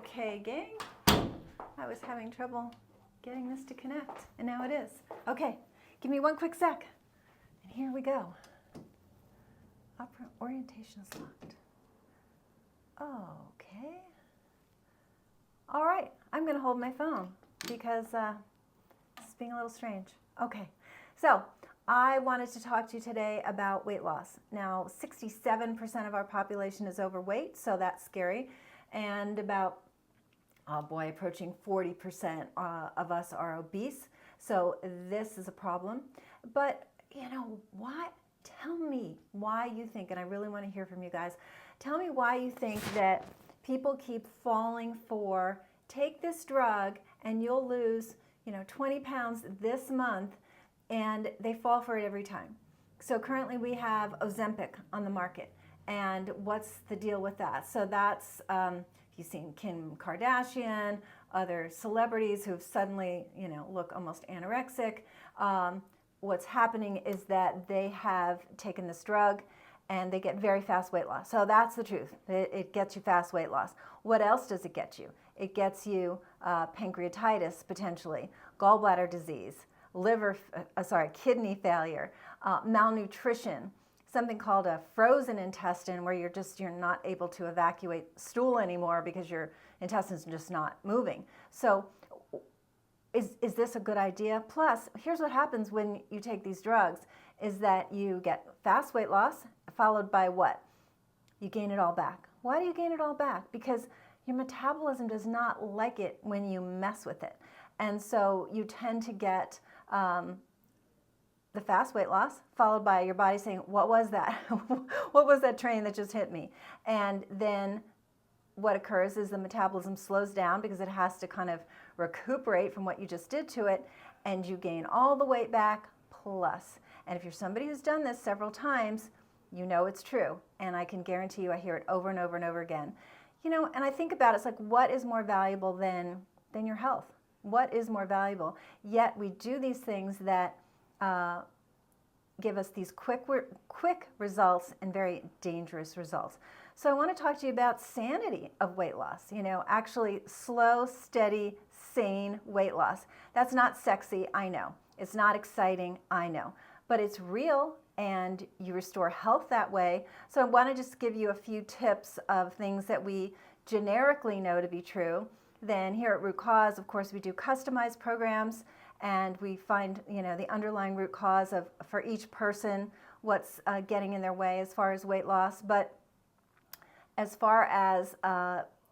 Okay, gang. I was having trouble getting this to connect, and now it is. Okay, give me one quick sec. And here we go. Upper orientation is locked. Okay. All right, I'm going to hold my phone because it's being a little strange. Okay, so I wanted to talk to you today about weight loss. Now, 67% of our population is overweight, so that's scary. And about, oh boy, approaching 40% of us are obese. So this is a problem. But, you know, tell me why you think, and I really want to hear from you guys, tell me why you think that people keep falling for, take this drug and you'll lose, 20 pounds this month, and they fall for it every time. So currently we have Ozempic on the market. And what's the deal with that? So that's, you've seen Kim Kardashian, other celebrities who've suddenly, look almost anorexic. What's happening is that they have taken this drug and they get very fast weight loss. So that's the truth. It gets you fast weight loss. What else does it get you? It gets you pancreatitis, potentially, gallbladder disease, kidney failure, malnutrition, something called a frozen intestine where you're not able to evacuate stool anymore because your intestines are just not moving. So is this a good idea? Plus, here's what happens when you take these drugs is that you get fast weight loss followed by what? You gain it all back. Why do you gain it all back? Because your metabolism does not like it when you mess with it. And so you tend to get the fast weight loss, followed by your body saying, what was that? What was that train that just hit me? And then what occurs is the metabolism slows down because it has to kind of recuperate from what you just did to it, and you gain all the weight back plus. And if you're somebody who's done this several times, you know it's true. And I can guarantee you I hear it over and over and over again. And I think about it, it's like, what is more valuable than your health? What is more valuable? Yet we do these things that give us these quick results and very dangerous results. So I want to talk to you about sanity of weight loss, actually slow, steady, sane weight loss. That's not sexy, I know. It's not exciting, I know. But it's real, and you restore health that way. So I want to just give you a few tips of things that we generically know to be true. Then here at Root Cause, of course, we do customized programs, and we find, the underlying root cause for each person, what's getting in their way as far as weight loss. But as far as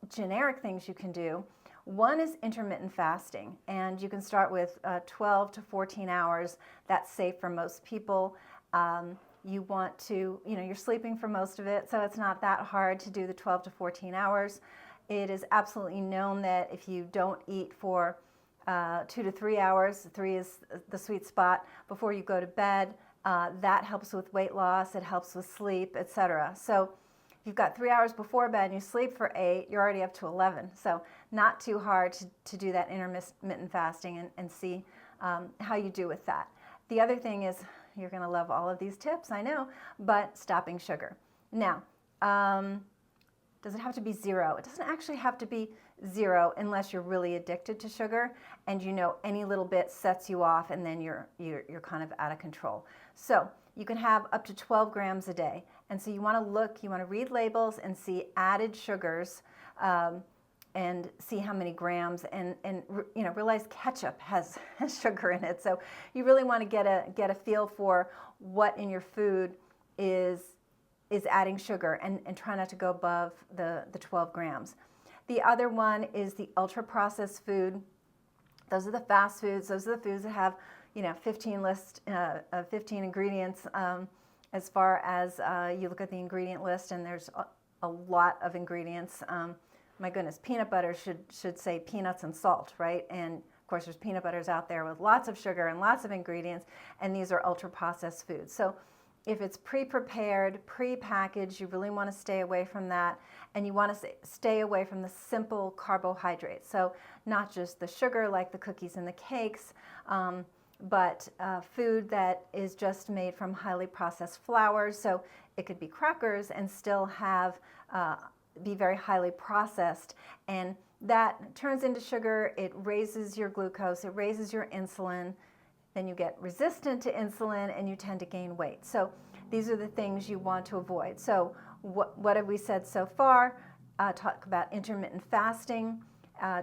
generic things you can do, one is intermittent fasting, and you can start with 12 to 14 hours. That's safe for most people. You want to, you're sleeping for most of it, so it's not that hard to do the 12 to 14 hours. It is absolutely known that if you don't eat for 2 to 3 hours, 3 is the sweet spot, before you go to bed, that helps with weight loss, it helps with sleep, etc. So if you've got 3 hours before bed and you sleep for 8, you're already up to 11. So not too hard to do that intermittent fasting and see how you do with that. The other thing is, you're going to love all of these tips, I know, but stopping sugar. Now, does it have to be 0? It doesn't actually have to be 0 unless you're really addicted to sugar, and any little bit sets you off, and then you're kind of out of control. So you can have up to 12 grams a day, and so you want to read labels and see added sugars, and see how many grams, and realize ketchup has sugar in it. So you really want to get a feel for what in your food is adding sugar, and try not to go above the 12 grams. The other one is the ultra-processed food. Those are the fast foods. Those are the foods that have 15 ingredients. As far as you look at the ingredient list, and there's a lot of ingredients. My goodness, peanut butter should say peanuts and salt, right? And of course there's peanut butters out there with lots of sugar and lots of ingredients, and these are ultra-processed foods. So if it's pre-prepared, pre-packaged, you really want to stay away from that, and you want to stay away from the simple carbohydrates. So not just the sugar like the cookies and the cakes, but food that is just made from highly processed flours. So it could be crackers and still have be very highly processed, and that turns into sugar. It raises your glucose, it raises your insulin, then you get resistant to insulin and you tend to gain weight. So these are the things you want to avoid. So what have we said so far? Talk about intermittent fasting,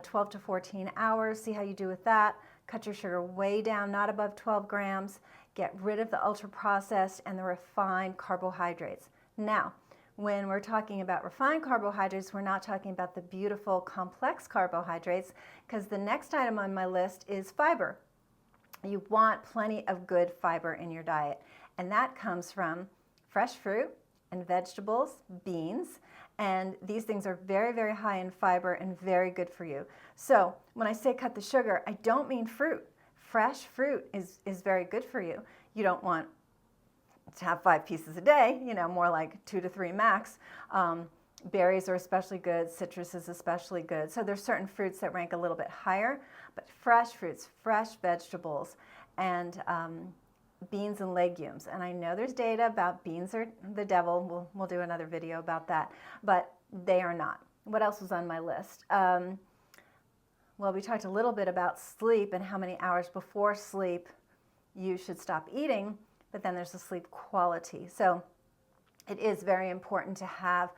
12 to 14 hours, see how you do with that. Cut your sugar way down, not above 12 grams. Get rid of the ultra-processed and the refined carbohydrates. Now, when we're talking about refined carbohydrates, we're not talking about the beautiful complex carbohydrates, because the next item on my list is fiber. You want plenty of good fiber in your diet, and that comes from fresh fruit and vegetables, beans, and these things are very, very high in fiber and very good for you. So when I say cut the sugar, I don't mean fruit. Fresh fruit is very good for you. You don't want to have 5 pieces a day, more like 2 to 3 max. Berries are especially good, citrus is especially good. So there's certain fruits that rank a little bit higher, but fresh fruits, fresh vegetables, and beans and legumes. And I know there's data about beans are the devil. We'll do another video about that, but they are not. What else was on my list? Well, we talked a little bit about sleep and how many hours before sleep you should stop eating, but then there's the sleep quality. So it is very important to have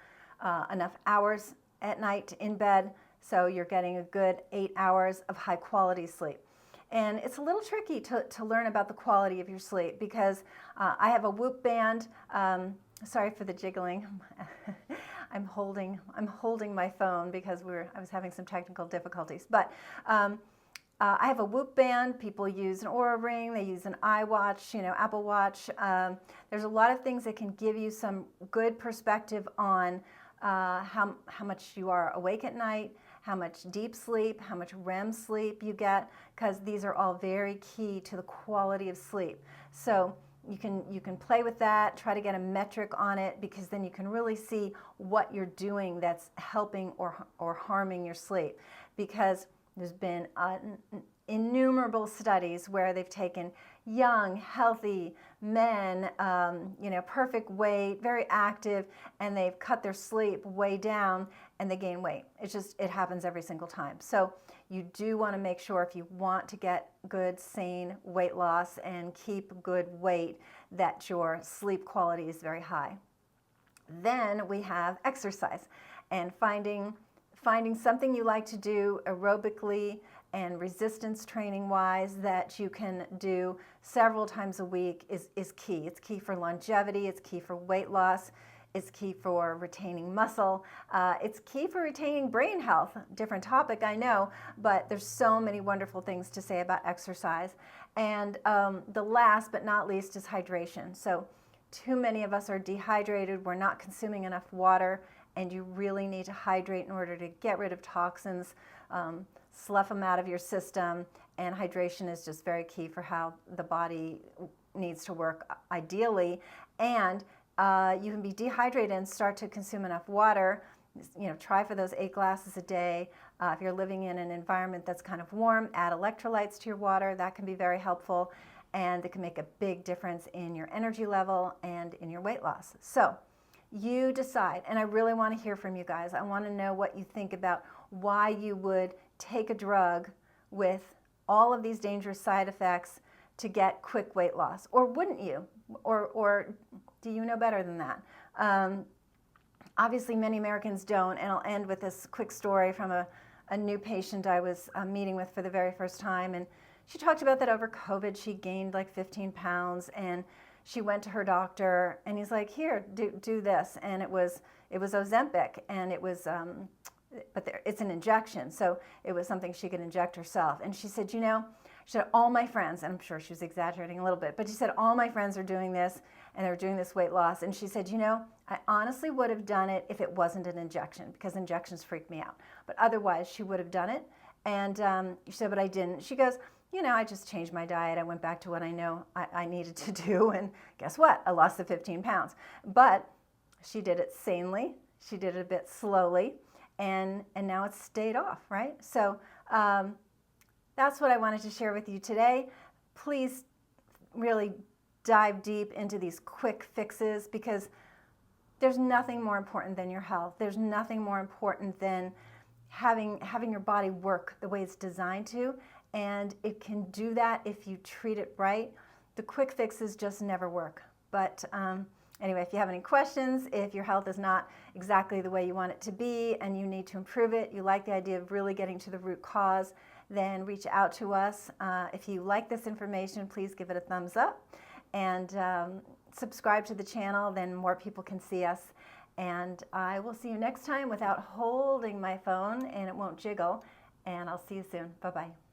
enough hours at night in bed, so you're getting a good 8 hours of high quality sleep. And it's a little tricky to learn about the quality of your sleep, because I have a Whoop band. Sorry for the jiggling. I'm holding my phone because I was having some technical difficulties. But I have a Whoop band. People use an Oura Ring. They use an iWatch, Apple Watch. There's a lot of things that can give you some good perspective on how much you are awake at night, how much deep sleep, how much REM sleep you get, because these are all very key to the quality of sleep. So you can play with that, try to get a metric on it, because then you can really see what you're doing that's helping or harming your sleep. Because there's been innumerable studies where they've taken young, healthy men, perfect weight, very active, and they've cut their sleep way down and they gain weight. It happens every single time. So you do want to make sure, if you want to get good, sane weight loss and keep good weight, that your sleep quality is very high. Then we have exercise, and finding something you like to do aerobically and resistance training wise that you can do several times a week is key. It's key for longevity, it's key for weight loss, it's key for retaining muscle, it's key for retaining brain health. Different topic, I know, but there's so many wonderful things to say about exercise. And the last but not least is hydration. So too many of us are dehydrated, we're not consuming enough water, and you really need to hydrate in order to get rid of toxins, slough them out of your system, and hydration is just very key for how the body needs to work ideally. And you can be dehydrated and start to consume enough water. Try for those 8 glasses a day. If you're living in an environment that's kind of warm, add electrolytes to your water. That can be very helpful, and it can make a big difference in your energy level and in your weight loss. So you decide, and I really want to hear from you guys. I want to know what you think about why you would take a drug with all of these dangerous side effects to get quick weight loss, or wouldn't you? Or do you know better than that? Obviously, many Americans don't, and I'll end with this quick story from a new patient I was meeting with for the very first time, and she talked about that over COVID she gained like 15 pounds, and she went to her doctor, and he's like, here, do this, and it was Ozempic, and it was, it's an injection, so it was something she could inject herself. And she said, she said, all my friends, and I'm sure she was exaggerating a little bit, but she said, all my friends are doing this, and they're doing this weight loss. And she said, I honestly would have done it if it wasn't an injection, because injections freak me out. But otherwise, she would have done it. And she said, but I didn't. She goes, I just changed my diet. I went back to what I know I needed to do, and guess what? I lost the 15 pounds. But she did it sanely. She did it a bit slowly, and now it's stayed off, right? So that's what I wanted to share with you today. Please really dive deep into these quick fixes, because there's nothing more important than your health. There's nothing more important than having your body work the way it's designed to, and it can do that if you treat it right. The quick fixes just never work. But anyway, if you have any questions, if your health is not exactly the way you want it to be and you need to improve it, you like the idea of really getting to the root cause, then reach out to us. If you like this information, please give it a thumbs up and subscribe to the channel, then more people can see us. And I will see you next time without holding my phone, and it won't jiggle. And I'll see you soon. Bye-bye.